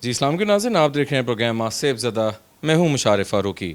जी इस्लाम के नाज़रीन, आप देख रहे हैं प्रोग्राम आसिफ ज़दा। मैं हूँ मुशारिफ फ़ारूकी।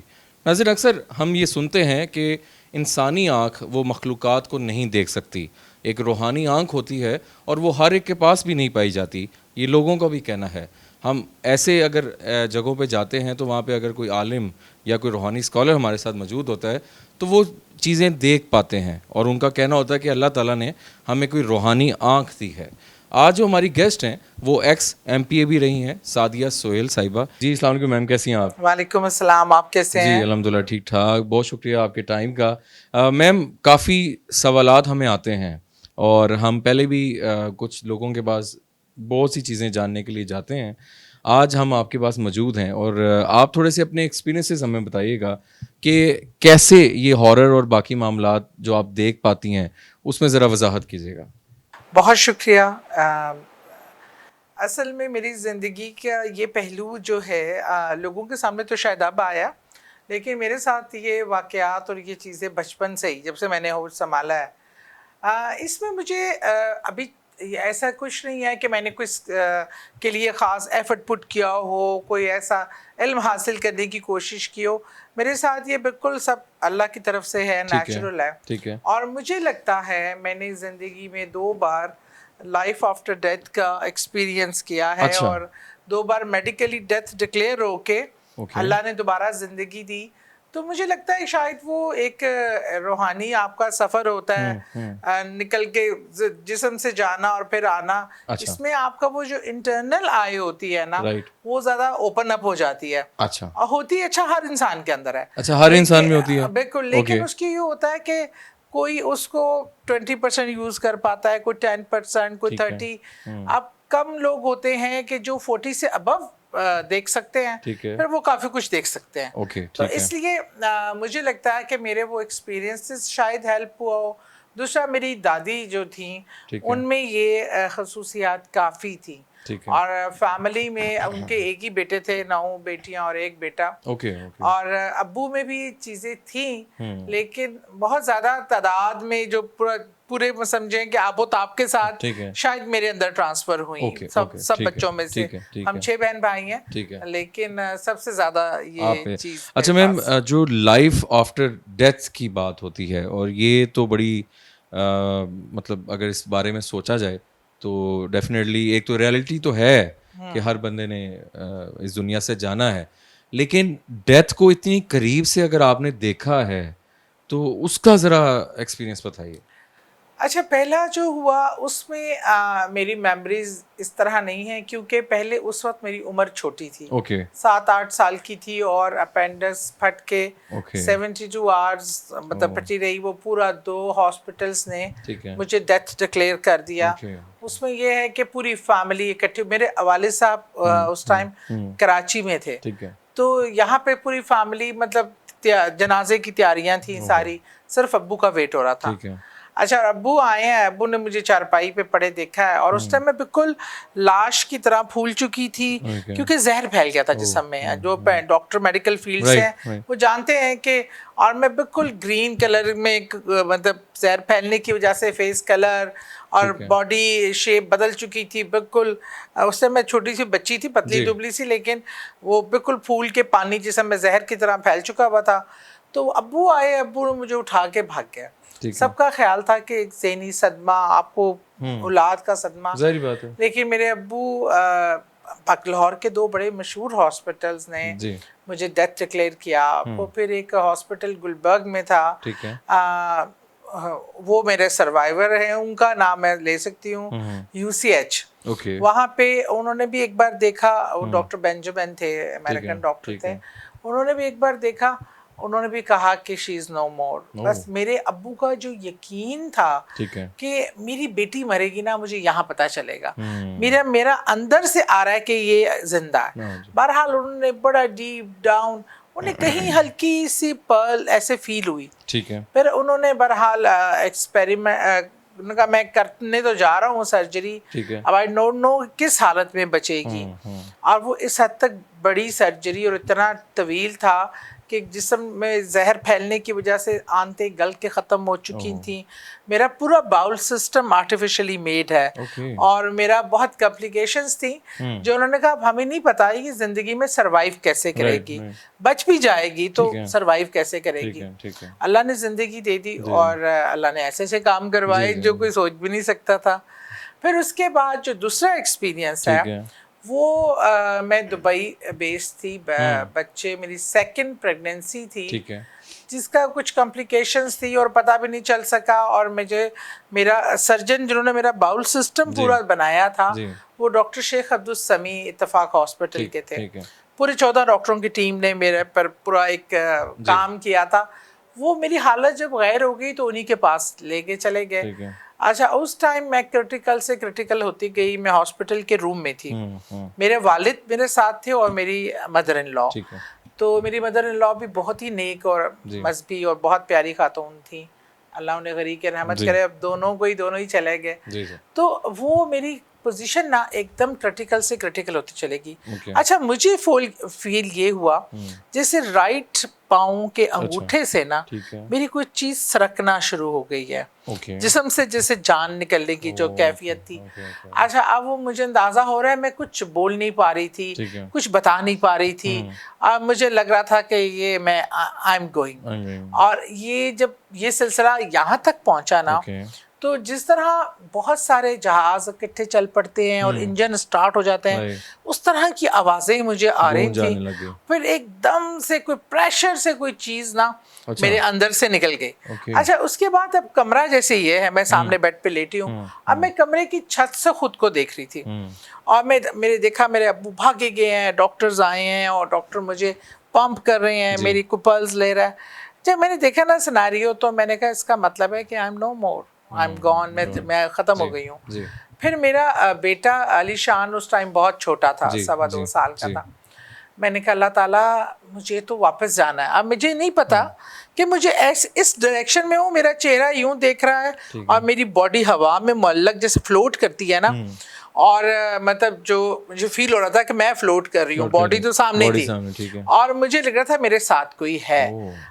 नाज़रीन, अक्सर हम ये सुनते हैं कि इंसानी आँख वो मखलूक़ात को नहीं देख सकती, एक रूहानी आँख होती है और वो हर एक के पास भी नहीं पाई जाती, ये लोगों का भी कहना है। हम ऐसे अगर जगहों पे जाते हैं तो वहाँ पे अगर कोई आलिम या कोई रूहानी स्कॉलर हमारे साथ मौजूद होता है तो वो चीज़ें देख पाते हैं और उनका कहना होता है कि अल्लाह ताला ने हमें कोई रूहानी आँख दी है। आज जो हमारी गेस्ट हैं वो एक्स MPA भी रही हैं, सादिया सोहेल साहिबा। जी अस्सलाम वालेकुम मैम, कैसी हैं आप? वालेकुम अस्सलाम। आप कैसे जी हैं? अल्हम्दुलिल्लाह ठीक ठाक, बहुत शुक्रिया आपके टाइम का। मैम, काफ़ी सवालात हमें आते हैं और हम पहले भी कुछ लोगों के पास बहुत सी चीज़ें जानने के लिए जाते हैं। आज हम आपके पास मौजूद हैं और आप थोड़े से अपने एक्सपीरियंसेस हमें बताइएगा कि कैसे ये हॉरर और बाकी मामलात जो आप देख पाती हैं उसमें ज़रा वजाहत कीजिएगा। बहुत शुक्रिया। असल में मेरी ज़िंदगी का ये पहलू जो है लोगों के सामने तो शायद अब आया, लेकिन मेरे साथ ये वाक़यात और ये चीज़ें बचपन से ही, जब से मैंने होश संभाला है, इसमें मुझे अभी ऐसा कुछ नहीं है कि मैंने कुछ के लिए ख़ास एफ़र्ट पुट किया हो, कोई ऐसा इल्म हासिल करने की कोशिश की हो। मेरे साथ ये बिल्कुल सब अल्लाह की तरफ से है, ठीक है, नेचुरल है। ठीक है। और मुझे लगता है मैंने ज़िंदगी में 2 बार लाइफ आफ्टर डेथ का एक्सपीरियंस किया है अच्छा, और 2 बार मेडिकली डेथ डिक्लेयर होके ओके। अल्लाह ने दोबारा ज़िंदगी दी। तो मुझे लगता है शायद वो एक रूहानी आपका सफ़र होता है, हुँ। निकल के जिस्म से जाना और फिर आना। अच्छा, इसमें आपका वो जो इंटरनल आई होती है ना, राइट। वो ज़्यादा ओपन अप हो जाती है अच्छा। और होती अच्छा हर इंसान के अंदर है। अच्छा, हर इंसान में होती लेकिन है? बिल्कुल, लेकिन ओके। उसकी ये होता है कि कोई उसको 20% यूज़ कर पाता है, कोई 10%, कोई ठीक है। 30। हुँ, अब कम लोग होते हैं कि जो 40 से अबव देख सकते हैं, ठीक है। फिर वो काफ़ी कुछ देख सकते हैं। ओके, तो ठीक है। इसलिए मुझे लगता है कि मेरे वो एक्सपीरियंसेस शायद हेल्प हुआ हो। दूसरा, मेरी दादी जो थीं, ठीक है, उनमें ये खसूसियात काफ़ी थी ठीक है। और फैमिली में उनके एक ही बेटे थे, 9 बेटियां और 1 बेटा। Okay, okay. और अब्बू में भी चीज़ें थीं, हुँ, लेकिन बहुत ज़्यादा तादाद में जो पूरा पूरे में समझें कि आबो-ताब के साथ ठीक है। शायद मेरे अंदर ट्रांसफ़र हुई। ओके, सब ओके, सब ठीक है, बच्चों में से ठीक है, ठीक हम है, 6 बहन-भाई हैं, ठीक है। लेकिन सबसे ज़्यादा आप ये पे चीज़ मेरे अच्छा मैम, पास। जो लाइफ़ आफ्टर डेथ की बात होती है और ये तो बड़ी मतलब अगर इस बारे में सोचा जाए तो डेफ़िनेटली एक तो रियलिटी तो है कि हर बंदे ने इस दुनिया से जाना है। लेकिन डेथ को इतनी करीब से अगर आपने देखा है, तो उसका ज़रा एक्सपीरियंस बताइए? अच्छा, पहला जो हुआ उसमें मेरी मेमोरीज़ इस तरह नहीं है, क्योंकि पहले उस वक़्त मेरी उम्र छोटी थी। ओके, 7-8 साल की थी और अपेंडिक्स फट के ओके। 72 आवर्स मतलब ओह! पटी रही वो पूरा। 2 हॉस्पिटल्स ने ठीक है। मुझे डेथ डिक्लेयर कर दिया। Okay, okay. उसमें ये है कि पूरी फैमिली इकट्ठी, मेरे वालिद साहब हुँ, उस हुँ, टाइम हुँ। कराची में थे। ठीक है। तो यहाँ पे पूरी फैमिली मतलब जनाजे की तैयारियां थी ओहो! सारी, सिर्फ अब्बू का वेट हो रहा था। ठीक है। अच्छा, अब्बू आए हैं, अब्बू ने मुझे चारपाई पे पड़े देखा है और उस हुँ, टाइम मैं बिल्कुल लाश की तरह फूल चुकी थी, ओके। क्योंकि जहर फैल गया था ओह! जिस्म में। ओह! जो ओह! डॉक्टर मेडिकल फील्ड से राइट, हैं राइट। वो जानते हैं कि, और मैं बिल्कुल ग्रीन कलर में एक मतलब जहर फैलने की वजह से फेस कलर और ठीक है। बॉडी शेप बदल चुकी थी बिल्कुल। उस समय मैं छोटी सी बच्ची थी, पतली जी, दुबली सी, लेकिन वो बिल्कुल फूल के पानी जिसम में जहर की तरह फैल चुका हुआ था। तो अब्बू आए, अब्बू ने मुझे उठा के भाग गया। ठीक है। सबका ख्याल था कि एक ज़हनी सदमा, आपको हुँ, औलाद का सदमा। ज़ाहिर-सी बात है। लेकिन मेरे अब्बू लाहौर के 2 बड़े मशहूर हॉस्पिटल्स ने जी, मुझे डेथ डिक्लेयर किया। हुँ, वो फिर एक हॉस्पिटल गुलबर्ग में था, ठीक है। अ, वो मेरे सर्वाइवर हैं, उनका नाम मैं ले सकती हूँ, हुँ, हुँ, UCH। ओके। वहाँ पे उन्होंने भी एक बार देखा, वो हुँ, डॉक्टर बेंजामिन थे, ठीक है, अमेरिकन डॉक्टर ठीक थे। है। उन्होंने भी एक बार देखा, उन्होंने भी कहा कि शी इज़ नो मोर। ओह! बस मेरे अब्बू का जो यकीन था ठीक है। कि मेरी बेटी मरेगी ना, मुझे यहाँ पता चलेगा। हुँ, मेरा मेरा अंदर से आ रहा है कि ये ज़िंदा है। हाँ जी। बहरहाल उन्होंने बड़ा डीप डाउन, उन्हें कहीं हल्की सी पर्ल ऐसे फ़ील हुई। ठीक है। फिर उन्होंने बहरहाल एक्सपेरिमेंट, उन्होंने कहा मैं करने तो जा रहा हूँ सर्जरी, ठीक है। अब आई डोंट नो किस हालत में बचेगी। हुँ, हुँ, और वो इस हद तक बड़ी सर्जरी और इतना तवील था कि जिस्म में जहर फैलने की वजह से आंतें गल के ख़त्म हो चुकी थी। मेरा पूरा बाउल सिस्टम आर्टिफिशियली मेड है। Okay. और मेरा बहुत कॉम्प्लिकेशंस थी जो उन्होंने कहा अब हमें नहीं पता ये ज़िंदगी में सरवाइव कैसे करेगी, बच भी जाएगी तो सरवाइव कैसे करेगी। अल्लाह ने ज़िंदगी दे दी और अल्लाह ने ऐसे ऐसे काम करवाए जो कोई सोच भी नहीं सकता था। फिर उसके बाद जो दूसरा एक्सपीरियंस है वो मैं दुबई बेस्ड थी। बच्चे मेरी सेकंड प्रेगनेंसी थी जिसका कुछ कॉम्प्लिकेशंस थी और पता भी नहीं चल सका। और मुझे मेरा सर्जन जिन्होंने मेरा बाउल सिस्टम पूरा बनाया था वो डॉक्टर शेख अब्दुल समी इत्तेफाक हॉस्पिटल के थे। पूरे 14 डॉक्टरों की टीम ने मेरे पर पूरा एक काम किया था। वो मेरी हालत जब गैर हो गई तो उन्हीं के पास लेके चले गए। अच्छा, उस टाइम मैं क्रिटिकल से क्रिटिकल होती गई। मैं हॉस्पिटल के रूम में थी। मेरे वालिद मेरे साथ थे और मेरी मदर इन लॉ। तो मेरी मदर इन लॉ भी बहुत ही नेक और मजहबी और बहुत प्यारी खातून थी। अल्लाह उन्हें गरीब के रहमत करे। अब दोनों ही चले गए। तो वो मेरी पोजीशन ना एकदम क्रिटिकल से क्रिटिकल होती चलेगी। अच्छा, मुझे फील ये हुआ जैसे राइट पाँव के अंगूठे से ना मेरी कोई चीज सरकना शुरू हो गई है। जिस्म से जैसे जान निकलने की जो कैफियत थी। अच्छा, अब वो मुझे अंदाजा हो रहा है मैं कुछ बोल नहीं पा रही थी, कुछ बता नहीं पा रही थी। अब मुझे लग रहा था कि ये मैं आई एम गोइंग। और ये जब ये सिलसिला यहाँ तक पहुँचा ना तो जिस तरह बहुत सारे जहाज इकट्ठे चल पड़ते हैं और इंजन स्टार्ट हो जाते हैं उस तरह की आवाज़ें मुझे आ रही थी। फिर एकदम से कोई प्रेशर से कोई चीज़ ना मेरे अंदर से निकल गई। अच्छा, उसके बाद अब कमरा जैसे ये है, मैं सामने बेड पे लेटी हूँ। अब मैं कमरे की छत से खुद को देख रही थी और मेरे अब्बू भागे गए हैं, डॉक्टर्स आए हैं और डॉक्टर मुझे पंप कर रहे हैं, मेरी को पल्स ले रहा है। जब मैंने देखा ना सिनेरियो तो मैंने कहा इसका मतलब है कि I am no more, I am gone, मैं ख़त्म हो गई हूँ। फिर मेरा बेटा अलीशान उस टाइम बहुत छोटा था, 2.25 साल का था। मैंने कहा अल्लाह ताला मुझे तो वापस जाना है। अब मुझे नहीं पता कि मुझे इस डायरेक्शन में हूँ, मेरा चेहरा यूं देख रहा है और मेरी बॉडी हवा में मुअल्लक जैसे फ्लोट करती है ना। और मतलब जो मुझे फील हो रहा था कि मैं फ्लोट कर रही हूँ, बॉडी तो सामने थी और मुझे लग रहा था मेरे साथ कोई है।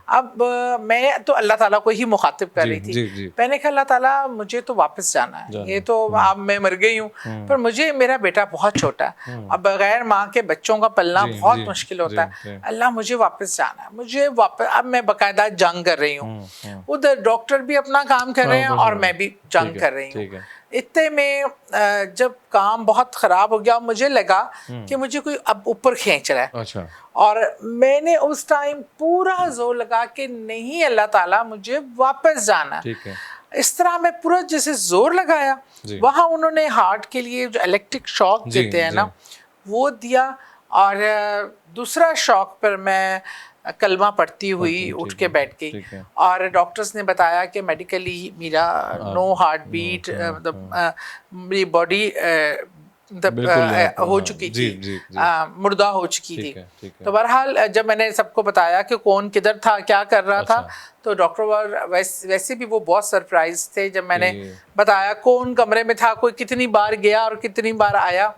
अब मैं तो अल्लाह ताला को ही मुखातिब कर रही थी। मैंने कहा अल्लाह ताला मुझे तो वापस जाना है, ये तो अब मैं मर गई हूँ पर मुझे मेरा बेटा बहुत छोटा है। अब बगैर माँ के बच्चों का पलना बहुत मुश्किल होता है। अल्लाह मुझे वापस जाना है, मुझे वापस। अब मैं बाकायदा जंग कर रही हूँ, उधर डॉक्टर भी अपना काम कर रहे हैं और मैं भी जंग कर रही हूँ। इतने में जब काम बहुत ख़राब हो गया मुझे लगा कि मुझे कोई अब ऊपर खींच रहा है। अच्छा। और मैंने उस टाइम पूरा जोर लगा कि नहीं अल्लाह ताला मुझे वापस जाना। ठीक है। इस तरह मैं पूरा जैसे जोर लगाया। वहाँ उन्होंने हार्ट के लिए जो इलेक्ट्रिक शॉक देते हैं ना वो दिया और दूसरा शॉक पर मैं कलमा पढ़ती हुई उठ के बैठ गई और डॉक्टर्स ने बताया कि मेडिकली मेरा नो हार्ट बीट, मतलब मेरी बॉडी हो चुकी थी, मुर्दा हो चुकी थी। तो बहरहाल जब मैंने सबको बताया कि कौन किधर था, क्या कर रहा था, तो डॉक्टर वैसे भी वो बहुत सरप्राइज थे जब मैंने बताया कौन कमरे में था, कोई कितनी बार गया और कितनी बार आया।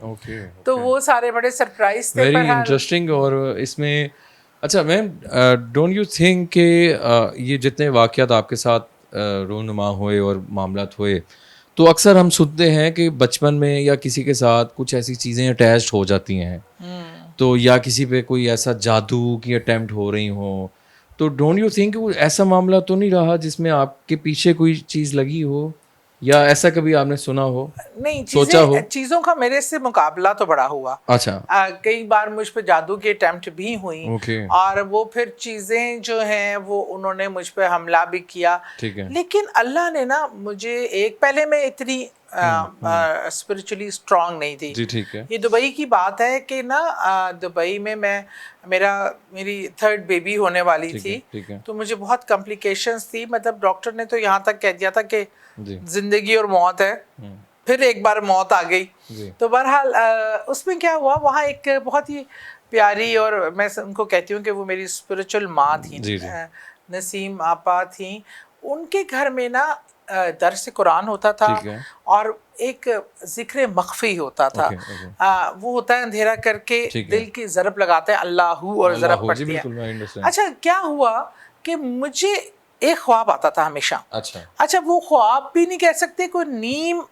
तो वो सारे बड़े सरप्राइज थे। Very interesting. और इसमें अच्छा मैम, डोंट यू थिंक कि ये जितने वाक़यात आपके साथ रोनुमा हुए और मामलात हुए तो अक्सर हम सुनते हैं कि बचपन में या किसी के साथ कुछ ऐसी चीज़ें अटैच्ड हो जाती हैं, तो या किसी पे कोई ऐसा जादू की अटेम्प्ट हो रही हो, तो डोंट यू थिंक ऐसा मामला तो नहीं रहा जिसमें आपके पीछे कोई चीज़ लगी हो या ऐसा कभी आपने सुना हो? नहीं, सोचा हो? चीज़ों का मेरे से मुकाबला तो बड़ा हुआ। अच्छा। कई बार मुझ पे जादू की अटेम्प्ट भी हुई और वो फिर चीज़ें जो हैं वो उन्होंने मुझ पे हमला भी किया। लेकिन अल्लाह ने ना मुझे पहले मैं इतनी स्पिरिचुअली स्ट्रांग नहीं थी। जी ठीक है। ये दुबई की बात है कि ना दुबई में मेरी 3rd बेबी होने वाली थी। तो मुझे बहुत कॉम्प्लिकेशंस थी। मतलब डॉक्टर ने तो यहाँ तक कह दिया था कि जिंदगी और मौत है। फिर एक बार मौत आ गई। तो बहरहाल उसमें क्या हुआ, वहाँ एक बहुत ही प्यारी, और मैं उनको कहती हूँ कि वो मेरी स्पिरिचुअल माँ थी, नसीम आपा थी। उनके घर में ना दर्स कुरान होता था ठीक है। और एक जिक्र मख्फी होता था। वो होता है अंधेरा करके ठीक है। दिल की ज़रब लगाते हैं अल्लाहू और ज़रब जी पड़ती है। बिल्कुल, मैं अंडरस्टैंड। अच्छा, क्या हुआ कि मुझे एक ख्वाब आता था हमेशा। अच्छा वो ख्वाब भी नहीं कह सकते, कोई नीम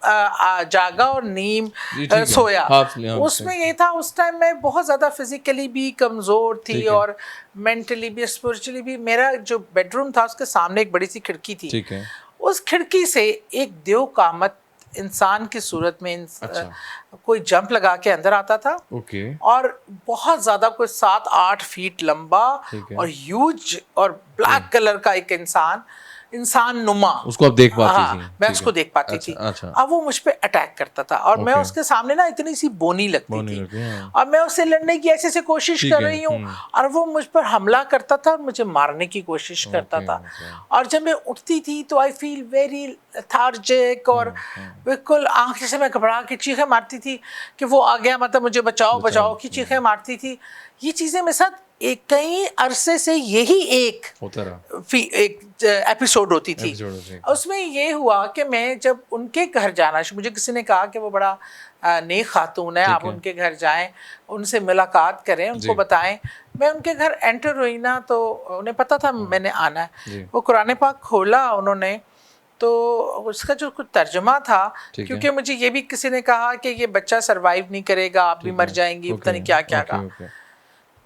जागा और नीम जी, ठीक है। सोया। हाफ स्लीप, हाफ उसमें ये था, उस टाइम मैं बहुत ज़्यादा फिजिकली भी कमज़ोर थी ठीक है। और मेंटली भी स्पिरिचुअली भी। मेरा जो बेडरूम था उसके सामने एक बड़ी सी खिड़की थी। ठीक है। उस खिड़की से एक देव कामत इंसान की सूरत में अच्छा। कोई जंप लगा के अंदर आता था। ओके। और बहुत ज्यादा, कोई 7-8 फीट लंबा ठीक है। और ह्यूज और ब्लैक कलर का एक इंसान नुमा। उसको आप देख पाती हाँ, थी? मैं ठीक उसको है। देख पाती अच्छा, थी। अच्छा। अब वो मुझ पे अटैक करता था और मैं ओके। उसके सामने ना इतनी सी बोनी लगती बोनी थी। लगती है, हाँ। और मैं उससे लड़ने की ऐसे कोशिश ठीक कर है। रही हूँ और वो मुझ पर हमला करता था और मुझे मारने की कोशिश करता था। और जब मैं उठती थी तो आई फील वेरी लेथार्जिक और बिल्कुल आंख से मैं घबरा के चीखें मारती थी कि वो आ गया, मतलब मुझे बचाओ बचाओ की चीखें मारती थी। ये चीज़ें मेरे साथ कई अरसे से यही एक होता रहा। एक एपिसोड होती थी। उसमें ये हुआ कि मैं जब उनके घर जाना, मुझे किसी ने कहा कि वो बड़ा नेक खातून है, आप उनके घर जाएं, उनसे मुलाकात करें, उनको बताएं। मैं उनके घर एंटर हुई ना तो उन्हें पता था मैंने आना है। वो कुरान पाक खोला उन्होंने, तो उसका जो कुछ तर्जुमा था, क्योंकि मुझे ये भी किसी ने कहा कि ये बच्चा सरवाइव नहीं करेगा, आप भी मर जाएंगी, पता नहीं क्या क्या कहा।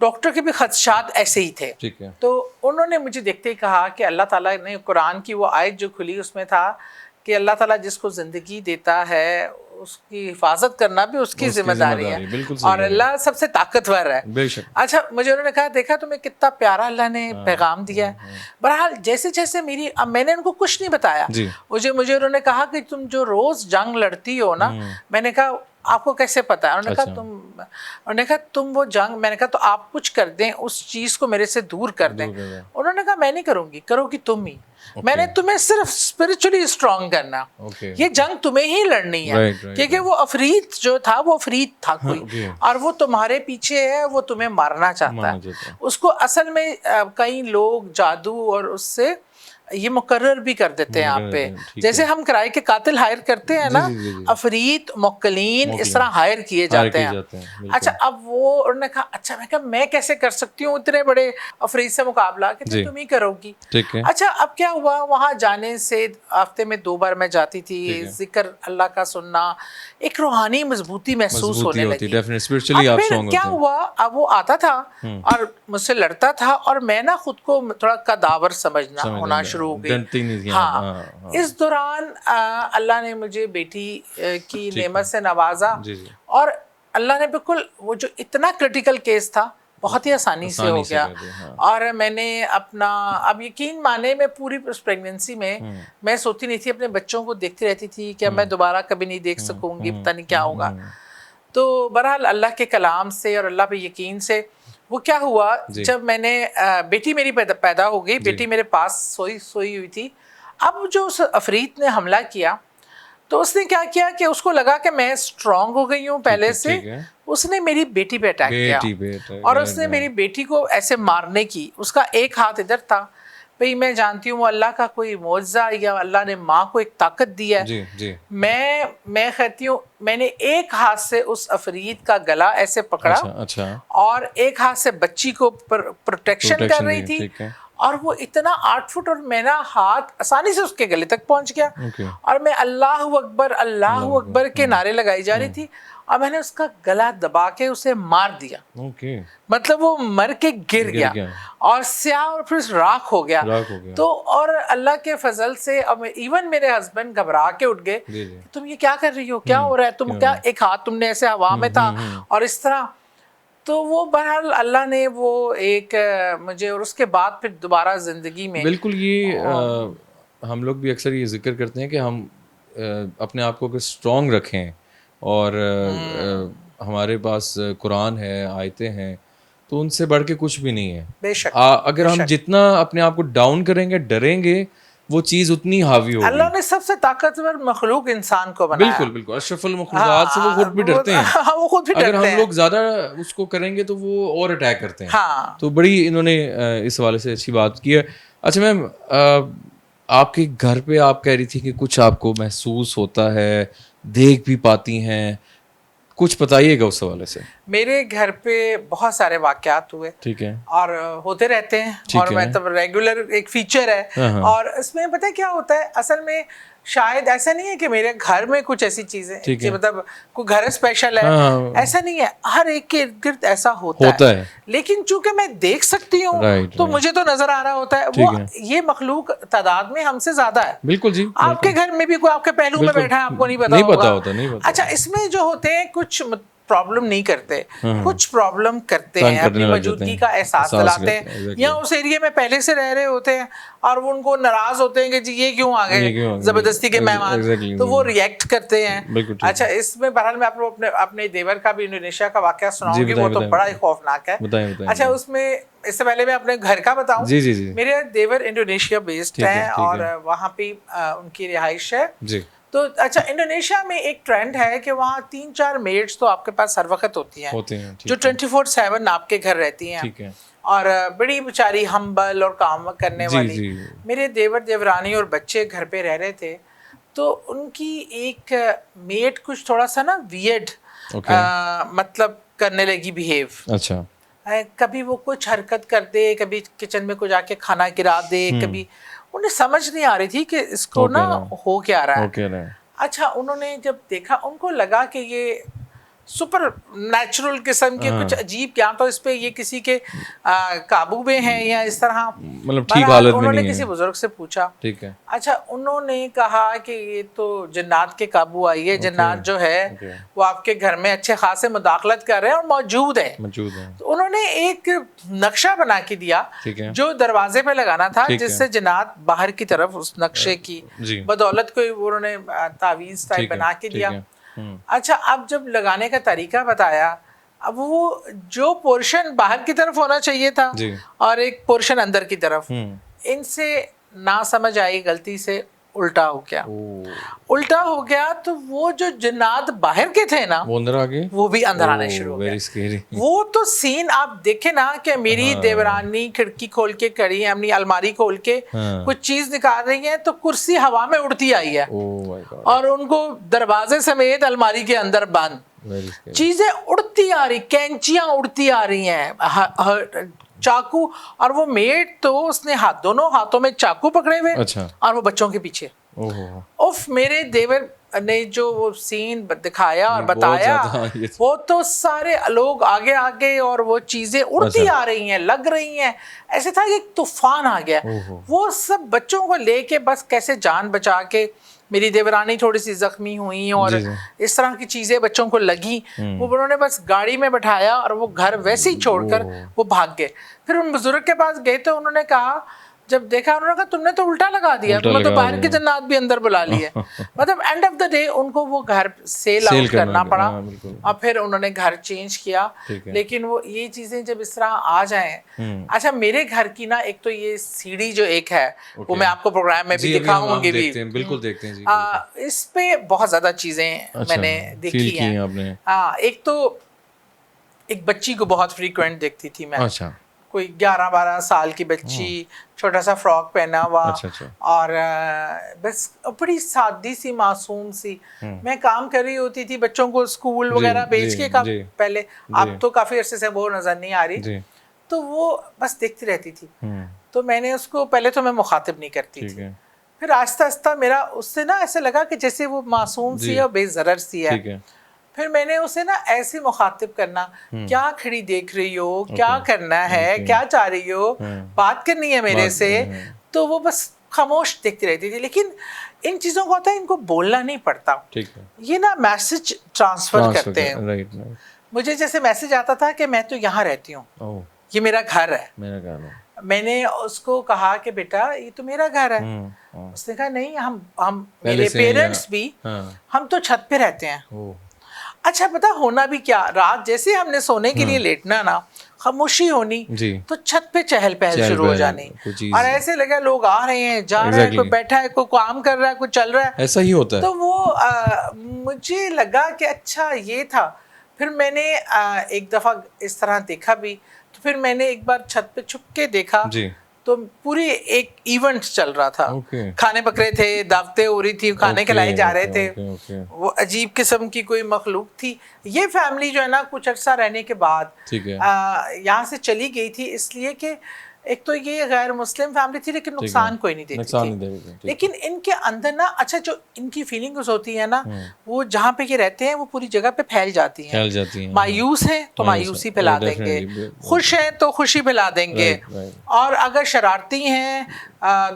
डॉक्टर के भी खदशात ऐसे ही थे। ठीक है। तो उन्होंने मुझे देखते ही कहा कि अल्लाह ताला ने कुरान की वो आयत जो खुली उसमें था कि अल्लाह ताला जिसको ज़िंदगी देता है उसकी हिफाजत करना भी उसकी जिम्मेदारी है और अल्लाह सबसे ताकतवर है। बेशक। अच्छा, मुझे उन्होंने कहा देखा तुम्हें कितना प्यारा अल्लाह ने पैगाम दिया है। बहरहाल जैसे जैसे अब मैंने उनको कुछ नहीं बताया। मुझे उन्होंने कहा कि तुम जो रोज़ जंग लड़ती हो ना, मैंने कहा आपको कैसे पता है? उन्होंने कहा तुम वो जंग, मैंने कहा तो आप कुछ कर दें, उस चीज़ को मेरे से दूर कर दें। उन्होंने कहा मैं नहीं करूँगी, करोगी तुम ही। मैंने तुम्हें सिर्फ स्पिरिचुअली स्ट्रांग करना, ये जंग तुम्हें ही लड़नी है। क्योंकि वो अफरीत जो था वो अफरीत था कोई, और वो तुम्हारे पीछे है, वो तुम्हें मारना चाहता है। उसको असल में कई लोग जादू और उससे ये मुकर्रर भी कर देते हैं आप पे। जैसे हम किराए के कातिल हायर करते हैं ना, अफरीत मुक्कलीन इस तरह हायर किए जाते हैं। अच्छा, अब वो उन्होंने कहा अच्छा, मैं कहा मैं कैसे कर सकती हूँ इतने बड़े अफरीत से मुकाबला, कि तुम ही करोगी। अच्छा, अब क्या हुआ, वहाँ जाने से हफ्ते में 2 बार मैं जाती थी, जिक्र अल्लाह का सुनना, एक रूहानी मजबूती महसूस होने लगी। फिर क्या हुआ, अब वो आता था और मुझसे लड़ता था और मैं ना खुद को थोड़ा कदावर समझना होना शुरू हो गई। हाँ, इस दौरान अल्लाह ने मुझे बेटी की नेमत से नवाजा और अल्लाह ने बिल्कुल वो जो इतना क्रिटिकल केस था बहुत ही आसानी से हो गया। और मैंने अपना, अब यकीन माने, मैं पूरी प्रेगनेंसी में मैं सोती नहीं थी, अपने बच्चों को देखती रहती थी कि मैं दोबारा कभी नहीं देख सकूंगी, पता नहीं क्या होगा। तो बहरहाल अल्लाह के कलाम से और अल्लाह पे यकीन से वो क्या हुआ, जब मैंने बेटी मेरी पैदा हो गई, बेटी मेरे पास सोई हुई थी। अब जो उस अफरीत ने हमला किया तो उसने क्या किया कि उसको लगा कि मैं स्ट्रांग हो गई हूँ पहले से, उसने मेरी बेटी पे अटैक किया और उसने मेरी बेटी को ऐसे मारने की, उसका एक हाथ इधर था। भाई मैं जानती हूँ वो अल्लाह का कोई मौजज़ा, या अल्लाह ने माँ को एक ताकत दी है। मैं कहती हूँ मैंने एक हाथ से उस अफरीद का गला ऐसे पकड़ा। अच्छा। और एक हाथ से बच्ची को प्रोटेक्शन कर रही थी और वो इतना 8 फुट और मेरा हाथ आसानी से उसके गले तक पहुंच गया। और मैं अल्लाह अकबर के नारे लगाई जा रही थी और मैंने उसका गला दबा के उसे मार दिया। मतलब वो मर के गिर गया और स्याह और फिर राख हो गया। तो और अल्लाह के फजल से अब इवन मेरे हस्बैंड घबरा के उठ गए, तुम ये क्या कर रही हो, क्या हो रहा है, तुम क्या, एक हाथ तुमने ऐसे हवा में था और इस तरह। तो वो बहरहाल अल्लाह ने वो एक मुझे, और उसके बाद फिर दोबारा ज़िंदगी में बिल्कुल ये हम लोग भी अक्सर ये जिक्र करते हैं कि हम अपने आप को अगर स्ट्रॉन्ग रखें और हमारे पास कुरान है, आयतें हैं, तो उनसे बढ़ के कुछ भी नहीं है। बेशक अगर हम जितना अपने आप को डाउन करेंगे, डरेंगे, वो चीज उतनी हावी होगी। अल्लाह ने सबसे ताकतवर मखलूक इंसान को बनाया। बिल्कुल बिल्कुल, अशरफुल मखलूकात से वो खुद भी डरते हैं। वो खुद भी अगर हम लोग ज्यादा उसको करेंगे तो वो और अटैक करते हैं। तो बड़ी इन्होंने इस हवाले से अच्छी बात की है। अच्छा मैम, आपके घर पे आप कह रही थी कि कुछ आपको महसूस होता है, देख भी पाती हैं, कुछ बताइएगा उस हवाले से। मेरे घर पे बहुत सारे वाक़यात हुए ठीक है। और होते रहते हैं ठीक और है। मतलब रेगुलर एक फीचर है। हाँ, हाँ। और इसमें पता है क्या होता है, असल में शायद ऐसा नहीं है कि मेरे घर में कुछ ऐसी चीजें ठीक कि है। मतलब कोई घर स्पेशल है, हाँ। ऐसा नहीं है, हर एक के इर्द गिर्द ऐसा होता है। लेकिन चूंकि मैं देख सकती हूँ राइट, तो राइट। मुझे तो नजर आ रहा होता है ठीक वो है। ये मखलूक तादाद में हमसे ज्यादा है। बिल्कुल जी, आपके बिल्कुल। घर में भी कोई आपके पहलू में बिल्कुल। बैठा है, आपको नहीं पता नहीं पता होगा। होता, नहीं पता अच्छा, होता। इसमें जो होते हैं कुछ प्रॉब्लम नहीं करते, हाँ। कुछ प्रॉब्लम करते तंग हैं, करने अपनी लग जाते मौजूदगी हैं, का एहसास एहसास दिलाते करते हैं, हैं, exactly। या उस एरिया में पहले से रह रहे होते हैं और वो उनको नाराज होते हैं कि जी ये क्यों आ ये गए क्यों आ गए? जबरदस्ती के मेहमान, एग्जैक्टली। तो वो रिएक्ट करते हैं। बिल्कुल ठीक अच्छा, है। इसमें बहरहाल मैं आपको अपने अपने देवर का भी इंडोनेशिया का वाकया जी सुनाऊंगी, बताएं, वो तो बताएं, बड़ा ही बताएं। खौफनाक है। बताएं, बताएं, अच्छा, बताएं। उसमें इससे पहले मैं अपने घर का बताऊं। जी, जी, जी। मेरे देवर इंडोनेशिया बेस्ड ठीक है, हैं ठीक और है। वहाँ पे उनकी रिहाइश है। जी। तो अच्छा, इंडोनेशिया में एक ट्रेंड है कि वहाँ 3-4 मेड्स तो आपके पास हर वक्त होती हैं, होते हैं, जो ठीक है। 24/7 आपके घर रहती हैं। ठीक है। और बड़ी बेचारी हम्बल और काम करने जी, वाली। जी। मेरे देवर देवरानी और बच्चे घर पे रह रहे थे, तो उनकी एक मेड कुछ थोड़ा सा ना वियर्ड ओके। मतलब करने लगी बिहेव। अच्छा। कभी वो कुछ हरकत कर दे, कभी किचन में कुछ आके खाना गिरा दे, कभी उन्हें समझ नहीं आ रही थी कि इसको ना हो क्या रहा है। हो क्या रहा है। अच्छा, उन्होंने जब देखा उनको लगा कि ये सुपर नेचुरल किस्म के कुछ अजीब, क्या तो इस पे ये किसी के काबू में है या इस तरह। मतलब ठीक बहरहाल हालत में उन्होंने नहीं किसी है। बुजुर्ग से पूछा। ठीक है। अच्छा, उन्होंने कहा कि ये तो जन्नात के काबू आई है, जन्नात जो है वो आपके घर में अच्छे खासे मुदाखलत कर रहे हैं और मौजूद है। तो उन्होंने एक नक्शा बना के दिया जो दरवाजे पे लगाना था, जिससे जन्नात बाहर की तरफ उस नक्शे की बदौलत कोई उन्होंने तावीज टाइप बना के दिया। अच्छा, अब जब लगाने का तरीका बताया, अब वो जो पोर्शन बाहर की तरफ होना चाहिए था और एक पोर्शन अंदर की तरफ, इनसे ना समझ आई, गलती से उल्टा हो गया। उल्टा हो गया तो वो जो जिन्नात बाहर के थे ना, वो अंदर आ गए, वो भी अंदर आने शुरू हो गए। वो तो सीन आप देखे ना कि मेरी देवरानी खिड़की खोल के खड़ी है, अपनी अलमारी खोल के कुछ चीज निकाल रही है, तो कुर्सी हवा में उड़ती आई है और उनको दरवाजे समेत अलमारी के अंदर बंद, चीजें उड़ती आ रही, कैंचियां उड़ती आ रही हैं, चाकू, और वो मेड तो उसने दोनों हाथों में चाकू पकड़े हुए। अच्छा। और वो बच्चों के पीछे। उफ, मेरे देवर ने जो वो सीन दिखाया और बताया, वो तो सारे लोग आगे आगे और वो चीजें उड़ती आ रही हैं, लग रही हैं, ऐसे था कि एक तूफान आ गया। वो सब बच्चों को लेके बस कैसे जान बचा के, मेरी देवरानी थोड़ी सी जख्मी हुई और इस तरह की चीजें बच्चों को लगी, वो उन्होंने बस गाड़ी में बैठाया और वो घर वैसे ही छोड़कर वो भाग गए। फिर उन बुजुर्ग के पास गए तो उन्होंने कहा, जब देखा उन्होंने कहा तुमने तो उल्टा लगा दिया, तुमने तो बाहर के जन्नात भी अंदर बुला लिए। मतलब एंड ऑफ द डे उनको वो घर सेल आउट करना पड़ा और फिर उन्होंने घर चेंज किया। लेकिन वो ये चीजें जब इस तरह आ जाएं। अच्छा, मेरे घर की ना एक तो ये सीढ़ी जो एक है, वो मैं आपको प्रोग्राम में भी दिखाऊंगी भी, बिल्कुल देखते हैं जी। इस पे बहुत ज्यादा चीजें मैंने देखी हैं। एक तो एक बच्ची को बहुत फ्रीक्वेंट देखती थी मैं। अच्छा। कोई 11-12 साल की बच्ची, छोटा सा फ्रॉक पहना हुआ। अच्छा। और बस बड़ी सादी सी, मासूम सी। मैं काम कर रही होती थी, बच्चों को स्कूल वगैरह भेज के पहले, अब तो काफी अरसे से वो नजर नहीं आ रही, तो वो बस देखती रहती थी। तो मैंने उसको, पहले तो मैं मुखातिब नहीं करती थी, फिर आहिस्ता आहिस्ता मेरा उससे ना ऐसे लगा कि जैसे वो मासूम सी और बेजरर सी है। फिर मैंने उसे ना ऐसे मुखातिब करना, क्या खड़ी देख रही हो, क्या करना है, क्या चाह रही हो, बात करनी है मेरे से, तो वो बस खामोश देखती रहती थी। लेकिन इन चीज़ों को होता है, इनको बोलना नहीं पड़ता, ये ना मैसेज ट्रांसफर करते हैं। मुझे जैसे मैसेज आता था कि मैं तो यहाँ रहती हूँ, ये मेरा घर है। मैंने उसको कहा कि बेटा ये तो मेरा घर है। उसने कहा नहीं, हम मेरे पेरेंट्स भी, हम तो छत पे रहते हैं। अच्छा, पता होना भी क्या, रात जैसे हमने सोने के लिए लेटना ना, खामोशी होनी, तो छत पे चहल पहल शुरू हो जानी, और ऐसे लगा लोग आ रहे हैं, जा रहे हैं, कोई बैठा है, कोई काम कर रहा है, कोई चल रहा है, ऐसा ही होता है। तो वो मुझे लगा कि अच्छा ये था। फिर मैंने एक दफ़ा इस तरह देखा भी, तो फिर मैंने एक बार छत पे छुप के देखा, तो पूरी एक इवेंट चल रहा था। Okay. खाने पक रहे थे, दावतें हो रही थी, खाने खिलाए जा रहे थे। okay. वो अजीब किस्म की कोई मखलूक थी। ये फैमिली जो है ना कुछ अर्सा रहने के बाद ठीक है। यहाँ से चली गई थी, इसलिए कि एक तो ये गैर मुस्लिम फैमिली थी लेकिन नुकसान कोई नहीं देती नुकसान नहीं थी। देती थी, ठीक लेकिन इनके अंदर ना अच्छा जो इनकी फीलिंग्स होती है ना वो जहाँ पे ये रहते हैं वो पूरी जगह पे फैल जाती फैल जाती हैं। मायूस हैं तो मायूसी फैला देंगे, खुश हैं तो खुशी फैला देंगे, और अगर शरारती हैं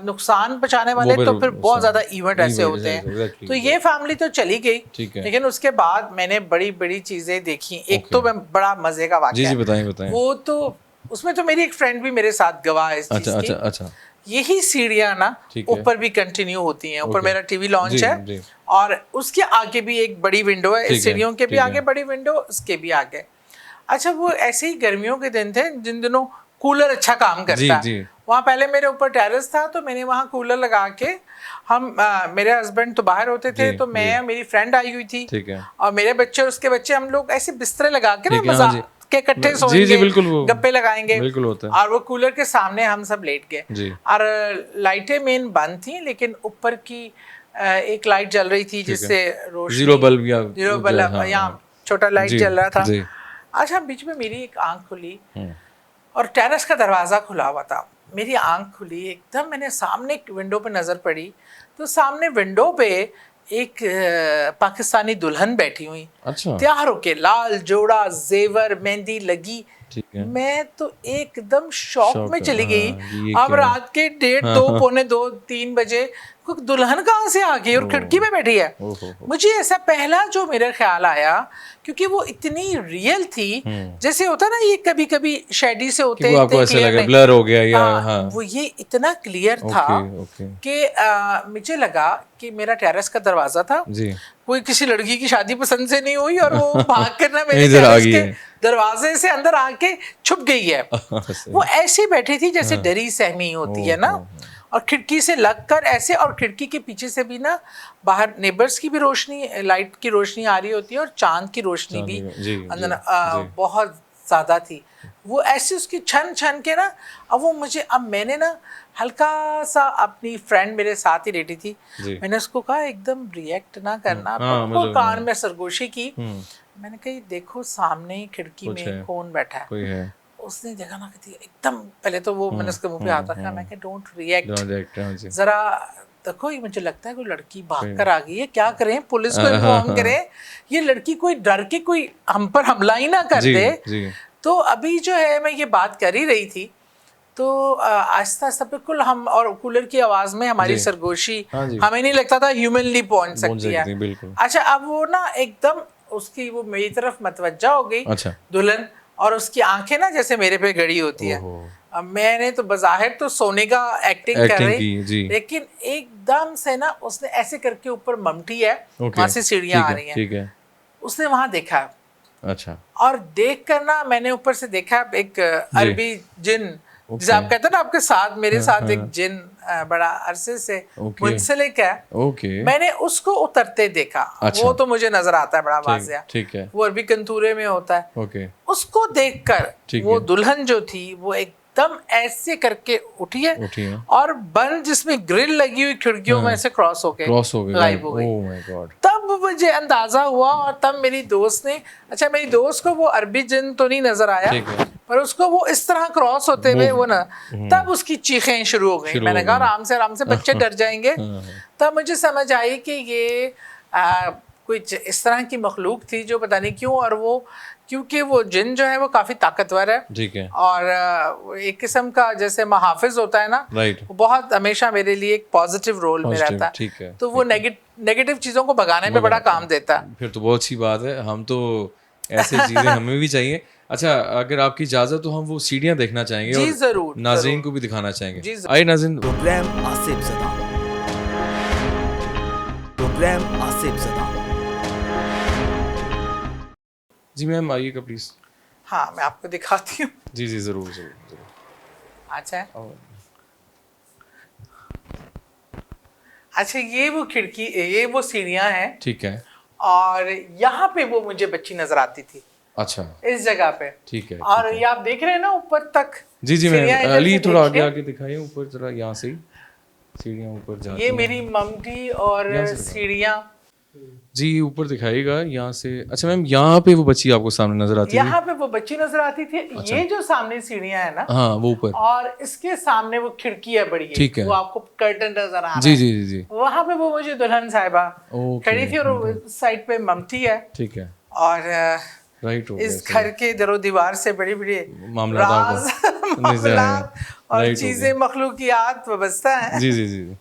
नुकसान पहुंचाने वाले तो फिर बहुत ज्यादा इवेंट ऐसे होते हैं। तो ये फैमिली तो चली गई, लेकिन उसके बाद मैंने बड़ी बड़ी चीजें देखी। एक तो मैं बड़ा मजे का वाक़या, जी बताएं। वो तो उसमें तो मेरी एक फ्रेंड भी मेरे साथ गवाह है इस चीज की। अच्छा। यही सीढ़ियां ना ऊपर भी कंटिन्यू होती हैं। ऊपर मेरा टीवी लॉन्च है और उसके आगे भी एक बड़ी विंडो है, इस सीढ़ियों के भी आगे बड़ी विंडो, उसके भी आगे। अच्छा वो ऐसे ही गर्मियों के दिन थे जिन दिनों कूलर अच्छा काम करता है। वहाँ पहले मेरे ऊपर टेरेस था तो मैंने वहाँ कूलर लगा के हम मेरे हस्बैंड तो बाहर होते थे तो मैं मेरी फ्रेंड आई हुई थी और मेरे बच्चे और उसके बच्चे, हम लोग ऐसे बिस्तरे लगा के ना मजा के इकट्ठे सोएंगे, गप्पे लगाएंगे, और वो कूलर के सामने हम सब लेट गए। और लाइटें मेन बंद थी लेकिन ऊपर की एक लाइट जल रही थी जिससे रोशनी, जीरो बल्ब यहाँ छोटा लाइट जल रहा था। अच्छा बीच में मेरी एक आंख खुली और टेरेस का दरवाजा खुला हुआ था। मेरी आंख खुली, एकदम मैंने सामने विंडो पे नजर पड़ी तो सामने विंडो पे एक पाकिस्तानी दुल्हन बैठी हुई, अच्छा, तैयार होके, लाल जोड़ा, जेवर, मेहंदी लगी। मैं तो एकदम शॉक में चली गई। अब रात के 1:30, 2, पौने 2, 3 बजे दुल्हन कहाँ से आ गई और खिड़की में बैठी है। मुझे ऐसा पहला जो मेरा ख्याल आया, क्योंकि वो इतनी रियल थी, जैसे होता ना ये कभी कभी शेडी से होते हैं, आपको ऐसा लगा ब्लर हो गया या हाँ। वो ये इतना क्लियर था कि मुझे लगा कि मेरा टेरेस का दरवाजा था, कोई किसी लड़की की शादी पसंद से नहीं हुई और वो भाग कर ना मेरे टेरेस के दरवाजे से अंदर आके छुप गई है। वो ऐसी बैठी थी जैसे डरी सहमी होती है ना, और खिड़की से लगकर ऐसे, और खिड़की के पीछे से भी ना बाहर नेबर्स की भी रोशनी, लाइट की रोशनी आ रही होती है और चांद की रोशनी भी अंदर बहुत ज़्यादा थी। वो ऐसे उसकी छन छन के ना, अब वो मुझे, अब मैंने ना हल्का सा, अपनी फ्रेंड मेरे साथ ही लेटी थी, मैंने उसको कहा एकदम रिएक्ट ना करना, तो कान में सरगोशी की। मैंने कही देखो सामने खिड़की में कौन बैठा है। उसने देखा ना कि एकदम, पहले तो वो मैंने उसके मुंह पे हाथ रखा, मैं कहा डोंट रिएक्ट, जरा देखो ये मुझे लगता है कोई लड़की भाग कर आ गई है, क्या करें, पुलिस को इन्फॉर्म करें, ये लड़की कोई डर के कोई हम पर हमला ही ना कर दे। तो अभी जो है मैं ये बात कर ही रही थी तो आहिस्ता आहिस्ता बिल्कुल हम, और कूलर की आवाज में हमारी सरगोशी हमें नहीं लगता था ह्यूमनली पहुंच सकती है। अच्छा अब वो ना एकदम उसकी वो मेरी तरफ मतवज्जा हो गई, दुल्हन, और उसकी आंखें ना जैसे मेरे पे गड़ी होती है। अब मैंने तो बज़ाहिर तो सोने का एक्टिंग कर रही, लेकिन एकदम से ना उसने ऐसे करके ऊपर ममटी है, वहां से सीढ़ियां आ रही हैं, उसने वहां देखा। अच्छा, और देख कर ना मैंने ऊपर से देखा एक अरबी जिन, जिसे आप कहते हैं ना आपके साथ, मेरे साथ एक जिन बड़ा अरसे से मुंसलिक है, मैंने उसको उतरते देखा। वो तो मुझे नजर आता है बड़ा वाज़िया, वो अरबी कंतूरे में होता है। उसको देखकर वो दुल्हन जो थी वो एकदम ऐसे करके उठी है और बंद जिसमें ग्रिल लगी हुई खिड़कियों में से क्रॉस हो गई, गायब हो गई। तब मुझे अंदाजा हुआ, और तब मेरी दोस्त ने, अच्छा मेरी दोस्त को वो अरबी जिन तो नहीं नजर आया, पर उसको वो इस तरह क्रॉस होते हुए वो ना, तब उसकी चीखें शुरू हो गई। मैंने कहा आराम से बच्चे डर जाएंगे। तब मुझे समझ आई कि ये कुछ इस तरह की मखलूक थी जो पता नहीं क्यों, और वो क्योंकि वो जिन जो है वो काफी ताकतवर है, ठीक है, और एक किस्म का जैसे मुहाफिज होता है ना, वो बहुत हमेशा मेरे लिए एक पॉजिटिव रोल में रहता है, तो वो नेगेटिव चीजों को भगाने में बड़ा काम देता है। फिर तो बहुत अच्छी बात है, हम तो ऐसी चीजें हमें भी चाहिए। अच्छा अगर आपकी इजाजत तो हम वो सीढ़ियां देखना चाहेंगे, जी जरूर, नाज़रीन को भी दिखाना चाहेंगे। आइए नाज़रीन, प्रोग्राम आसिफ ज़दा। जी मैम आइएगा प्लीज। हाँ मैं आपको दिखाती हूँ। जी जरूर। अच्छा ये वो खिड़की, ये वो सीढ़ियां हैं, ठीक है, और यहाँ पे वो मुझे बच्ची नजर आती थी। अच्छा, इस जगह पे, ठीक है, और ये आप देख रहे हैं ना ऊपर तक, जी जी सीढ़ियाँ मैं इधर अली से थोड़ा आगे देखिए। आगे दिखाइए ऊपर जरा, यहाँ से ही सीढ़ियाँ ऊपर जाती ये हैं। मेरी ममटी और यहाँ से दिखाओ। सीढ़ियाँ। जी ऊपर दिखाइएगा यहाँ से। अच्छा मैम यहाँ पे वो बच्ची आपको सामने नजर आती थी? यहाँ पे वो बच्ची नजर आती थी। अच्छा। ये जो सामने सीढ़ियाँ है ना, हाँ वो ऊपर। और इसके सामने वो खिड़की है बड़ी, ठीक है। वो आपको कर्टन नजर आ रहा जी है। जी जी जी। वहां पे वो मुझे दुल्हन साहिबा ओके, खड़ी थी, और साइड पे ममटी है। ठीक है, और राइट हो गया। इस घर के दरो दीवार से बड़ी बड़ी मामलात राज आपको नजर आए। मामलात और राइट हो चीजें मखलूकियात वाबस्ता है। जी जी जी।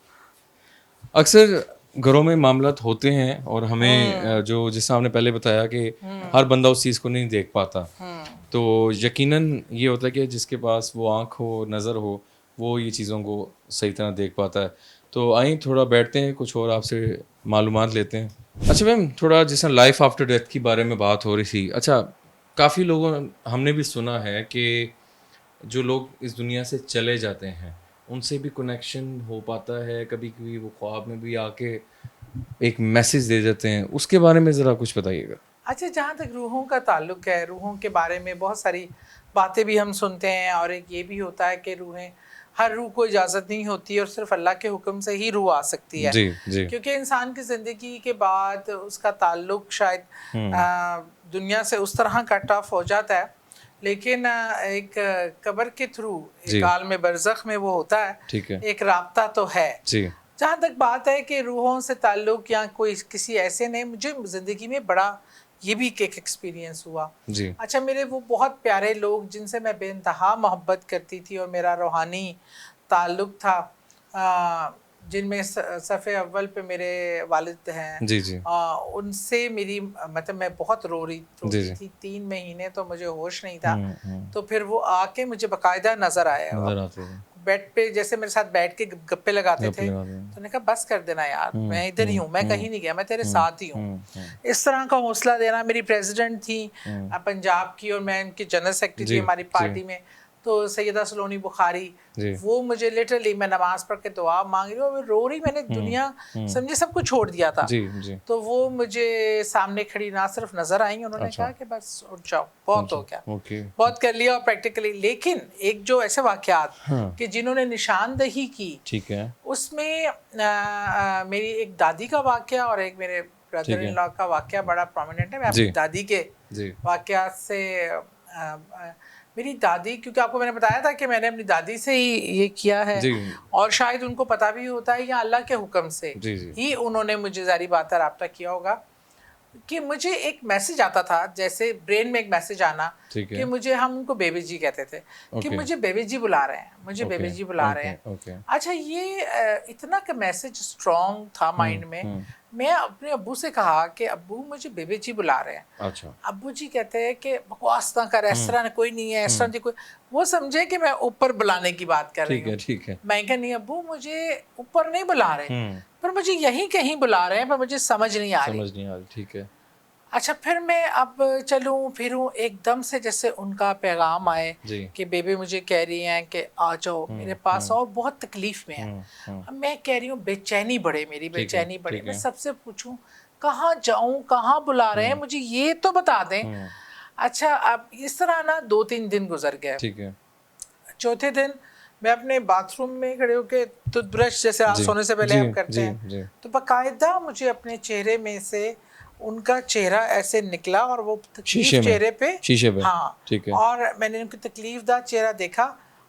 अक्सर घरों में मामलात होते हैं और हमें जो जैसा आपने पहले बताया कि हर बंदा उस चीज़ को नहीं देख पाता, तो यकीनन ये होता है कि जिसके पास वो आँख हो, नज़र हो, वो ये चीज़ों को सही तरह देख पाता है। तो आइए थोड़ा बैठते हैं, कुछ और आपसे मालूमात लेते हैं। अच्छा मैम, थोड़ा जैसा लाइफ आफ्टर डेथ के बारे में बात हो रही थी। अच्छा, काफ़ी लोगों हमने भी सुना है कि जो लोग इस दुनिया से चले जाते हैं उनसे भी कनेक्शन हो पाता है, कभी कभी वो ख्वाब में भी आके एक मैसेज दे देते हैं, उसके बारे में ज़रा कुछ बताइएगा। अच्छा, जहाँ तक रूहों का ताल्लुक है, रूहों के बारे में बहुत सारी बातें भी हम सुनते हैं, और एक ये भी होता है कि रूहें, हर रूह को इजाज़त नहीं होती और सिर्फ अल्लाह के हुक्म से ही रूह आ सकती है। जी जी। क्योंकि इंसान की ज़िंदगी के बाद उसका ताल्लुक शायद दुनिया से उस तरह कट ऑफ हो जाता है, लेकिन एक कब्र के थ्रू, जी। एक आलम बरज़ख में वो होता है, ठीक है। एक राब्ता तो है। जी जहाँ तक बात है कि रूहों से ताल्लुक़ या कोई किसी ऐसे ने, मुझे ज़िंदगी में बड़ा ये भी एक एक्सपीरियंस हुआ। जी। अच्छा, मेरे वो बहुत प्यारे लोग जिनसे मैं बेइंतहा मोहब्बत करती थी और मेरा रूहानी ताल्लुक़ था, जिनमें सफ़े अव्वल पे मेरे वालिद हैं। जी जी उनसे मेरी, मतलब मैं बहुत रो रही जी। थी 3 महीने, तो मुझे होश नहीं था। तो फिर वो आके मुझे बाकायदा नज़र आया, नजर आते हैं। बेड पे जैसे मेरे साथ बैठ के गप्पे लगाते थे। लगाते हैं। तो मैंने कहा बस कर देना यार, मैं इधर ही हूँ, मैं कहीं नहीं गया, मैं तेरे साथ ही हूँ। इस तरह का हौसला देना। मेरी प्रेसिडेंट थी पंजाब की, और मैं उनकी जनरल सेक्रेटरी थी हमारी पार्टी में, तो सैयदा सलोनी बुखारी, वो मुझे लिटरली, मैं नमाज पढ़ के दुआ मांग रही हूँ, मैं रो रही, मैंने दुनिया समझे सब कुछ छोड़ दिया था। जी जी। तो वो मुझे सामने खड़ी ना सिर्फ नजर आई, उन्होंने कहा कि बस उठ जाओ, बहुत हो गया, ओके। बहुत कर लिया प्रैक्टिकली। लेकिन एक जो ऐसे वाकयात कि जिन्होंने निशानदही की, ठीक है। उसमें मेरी एक दादी का वाकया और एक मेरे ब्रदर इन लॉ का वाकया बड़ा प्रोमिनेंट है। मैं अपनी दादी के वाकयात से, मेरी दादी, क्योंकि आपको मैंने बताया था कि मैंने अपनी दादी से ही ये किया है, और शायद उनको पता भी होता है या अल्लाह के हुक्म से ही उन्होंने मुझे ज़ाहिर बात है रब्ता किया होगा, कि मुझे एक मैसेज आता था, जैसे ब्रेन में एक मैसेज आना कि मुझे, हम उनको बेबी जी कहते थे, कि मुझे बेबी जी बुला रहे हैं, मुझे बेबी जी बुला रहे हैं। अच्छा, ये इतना का मैसेज स्ट्रॉन्ग था माइंड में। मैं अपने अब्बू से कहा कि अब्बू मुझे बेबी जी बुला रहे हैं। अच्छा। अब्बू जी कहते हैं कि बकवास ना कर, इस तरह कोई नहीं है, इस तरह कोई, वो समझे कि मैं ऊपर बुलाने की बात कर रही हूँ। ठीक है। मैं कहा नहीं अब्बू, मुझे ऊपर नहीं बुला रहे, पर मुझे यहीं कहीं बुला रहे हैं, पर मुझे समझ नहीं आ रही। ठीक है। अच्छा, फिर मैं अब चलूँ फिरूँ, एकदम से जैसे उनका पैगाम आए कि बेबी मुझे कह रही हैं कि आ जाओ मेरे पास, और बहुत तकलीफ में है। अब मैं कह रही हूँ, बेचैनी बढ़े, मेरी बेचैनी बढ़े, मैं सबसे पूछूं कहाँ जाऊँ, कहाँ बुला रहे हैं, मुझे ये तो बता दें। अच्छा, अब इस तरह ना 2-3 दिन गुजर गए। ठीक है। चौथे दिन मैं अपने बाथरूम में खड़े होकर टूथब्रश, जैसे आप सोने से पहले आप करते हैं, तो बाकायदा मुझे अपने चेहरे में से उनका चेहरा ऐसे निकला, और वो तकलीफ चेहरे पे, शीशे पे, हाँ, ठीक है। और मैंने उनकी तकलीफदा चेहरा देखा,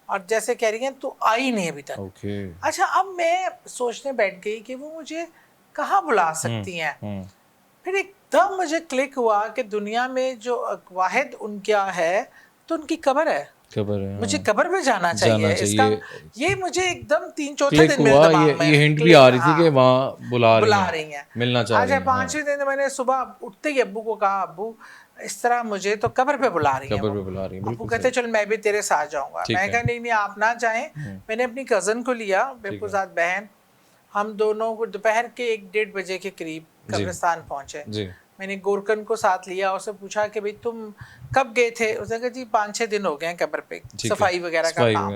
और जैसे कह रही हैं तू आई नहीं अभी तक। अच्छा, अब मैं सोचने बैठ गई कि वो मुझे कहाँ बुला सकती हैं। फिर एकदम मुझे क्लिक हुआ कि दुनिया में जो वाहिद उनका है तो उनकी कब्र है, मुझे कब्र पे जाना चाहिए। इसका ये मुझे एकदम 3-4 दिन मेरे दिमाग में ये हिंट भी आ रही थी कि वहाँ बुला रही हैं, मिलना चाह रही हैं। अच्छा, 5वें दिन मैंने सुबह उठते ही अब्बू को कहा, अब्बू इस तरह मुझे तो कब्र पे बुला रही हैं। अब्बू कहते चल मैं भी तेरे साथ जाऊंगा। मैं कहा नहीं आप ना जाएं। मैंने अपनी कज़न को लिया, बेपुजात बहन, हम दोनों को दोपहर के 1-1:30 बजे के करीब कब्रिस्तान पहुंचे। मैंने गोरकन को साथ लिया, उससे पूछा कि भाई तुम कब गए थे? उसने कहा जी 5-6 दिन हो गए हैं कब्र पे, सफाई वगैरह का काम।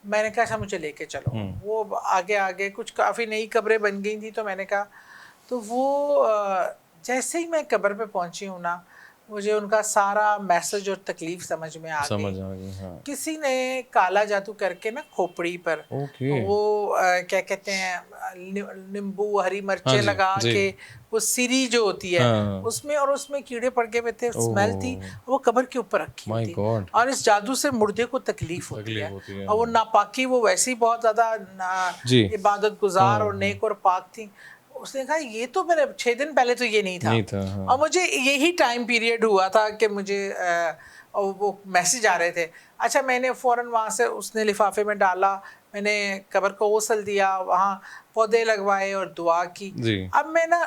मैंने कहा अच्छा मुझे लेके चलो। वो आगे आगे कुछ काफ़ी नई कब्रें बन गई थी, तो मैंने कहा, तो वो जैसे ही मैं कब्र पे पहुंची हूँ ना, मुझे उनका सारा मैसेज और तकलीफ समझ में आ समझ गई। आ गई, हाँ। किसी ने काला जादू करके ना खोपड़ी पर ओके। वो क्या कहते हैं नींबू हरी हाँ मिर्चें जी, लगा जी। के वो सीरी जो होती है हाँ। उसमें, और उसमें कीड़े पड़ गए हुए थे, स्मेल थी, ओह। वो कब्र के ऊपर रखी My हुई थी। God। और इस जादू से मुर्दे को तकलीफ होती तकलीफ है, होती है, और वो हाँ। नापाकी, वो वैसे ही बहुत ज्यादा जी। इबादत गुजार हाँ, और नेक और पाक थी। उसने कहा ये तो मेरे 6 दिन पहले तो ये नहीं था, नहीं था, हाँ। और मुझे यही टाइम पीरियड हुआ था कि मुझे और वो मैसेज आ रहे थे। अच्छा, मैंने फ़ौरन वहाँ से उसने लिफाफे में डाला, मैंने कब्र को गौसल दिया, वहाँ पौधे लगवाए और दुआ की। जी। अब मैं ना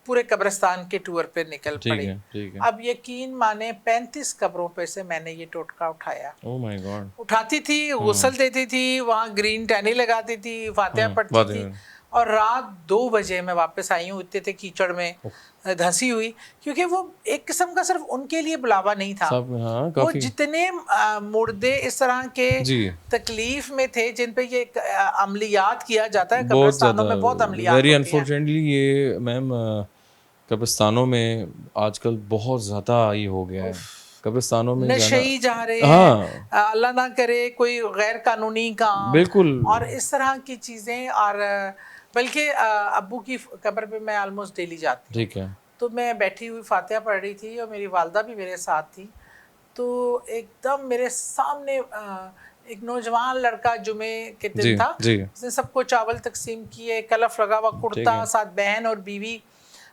पूरे कब्रिस्तान के टूर पे निकल ठीक पड़ी। है, ठीक है। अब यकीन माने 35 कब्रों पे से मैंने ये टोटका उठाया। Oh my God. उठाती थी, गुसल देती थी, वहाँ ग्रीन टैनी लगाती थी, फातिहा पढ़ती बात थी, है। और रात 2 बजे मैं वापस आई हूँ, इतने थे कीचड़ में धंसी हुई, क्योंकि वो एक किस्म का सिर्फ उनके लिए बुलावा नहीं था। सब, हाँ, वो काफी। जितने मुर्दे इस तरह के जी। तकलीफ में थे जिन पे ये अमलियात किया जाता है, बहुत कब्रिस्तानों ज़्यादा, में बहुत अमलियात वेरी होती हैं। अनफॉर्चुनेटली ये मैम कब्रिस्तानों में आजकल बहुत ज़्यादा ये हो गया है, कब्रिस्तानों में नशई जाना। जा रहे हाँ। हैं, अल्लाह ना करे कोई गैर कानूनी काम, बिल्कुल। और इस तरह की चीज़ें। और बल्कि अब्बू की कब्र पे मैं ऑलमोस्ट डेली जाती हूँ। ठीक है। तो मैं बैठी हुई फातिहा पढ़ रही थी और मेरी वालदा भी मेरे साथ थी, तो एकदम मेरे सामने एक नौजवान लड़का जुमे के जी, दिन था, जी। उसने सबको चावल तकसीम किए, कलफ लगा हुआ कुर्ता, है। साथ बहन और बीवी,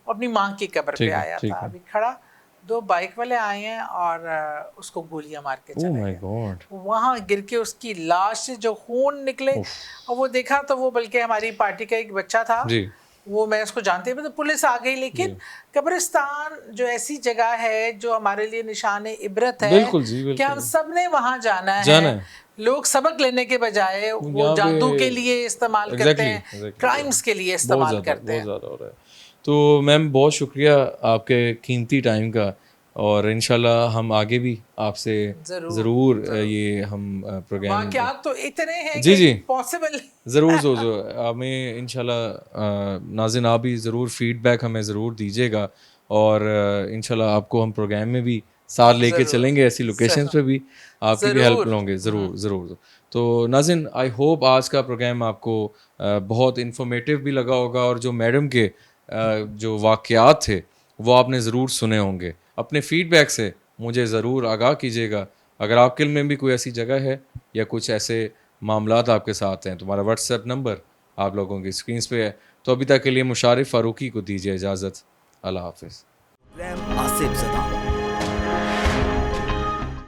अपनी माँ की कब्र ठीक पे है, आया ठीक था। है। अभी खड़ा 2 बाइक वाले आए हैं और उसको गोलियां मार के ओह चले माय गए। गॉड। वहाँ गिर के उसकी लाश से जो खून निकले, और वो देखा तो वो बल्कि हमारी पार्टी का एक बच्चा था, जी। वो मैं उसको जानती हूँ, तो पुलिस आ गई। लेकिन कब्रिस्तान जो ऐसी जगह है जो हमारे लिए निशान इबरत है, बिल्कुल जी, कि हम बिल्कुल। सब ने वहाँ जाना जाना है। है। लोग सबक लेने के बजाय वो यहाँ जादू पे के लिए इस्तेमाल करते एग्जैक्टली, हैं, एग्जैक्टली। क्राइम्स के लिए बहुत इस्तेमाल ज़्यादा, करते बहुत हैं। ज़्यादा हो रहा है। तो मैम बहुत शुक्रिया आपके कीमती टाइम का, और इंशाल्लाह हम आगे भी आपसे ज़रूर ये हम प्रोग्राम। वाक़यात तो इतने हैं जी, कि जी। पॉसिबल ज़रूर हमें इंशाल्लाह नाज़रीन आप भी ज़रूर फीडबैक हमें ज़रूर दीजिएगा, और इंशाल्लाह आपको हम प्रोग्राम में भी साथ लेके ज़रूर, चलेंगे, ऐसी लोकेशंस पे भी आपकी भी हेल्प ज़रूर। लोगे। ज़रूर, ज़रूर। तो नाज़रीन आई होप आज का प्रोग्राम आपको बहुत इन्फॉर्मेटिव भी लगा होगा, और जो मैडम के जो वाक़यात थे वो आपने ज़रूर सुने होंगे। अपने फीडबैक से मुझे ज़रूर आगाह कीजिएगा। अगर आपके में भी कोई ऐसी जगह है या कुछ ऐसे मामलात आपके साथ हैं, तो हमारा व्हाट्सएप नंबर आप लोगों की स्क्रीन पे है। तो अभी तक के लिए मुशारिफ फ़ारूकी को दीजिए इजाज़त। अल्लाह हाफ़िज़। प्रोग्राम आसिफ ज़दा।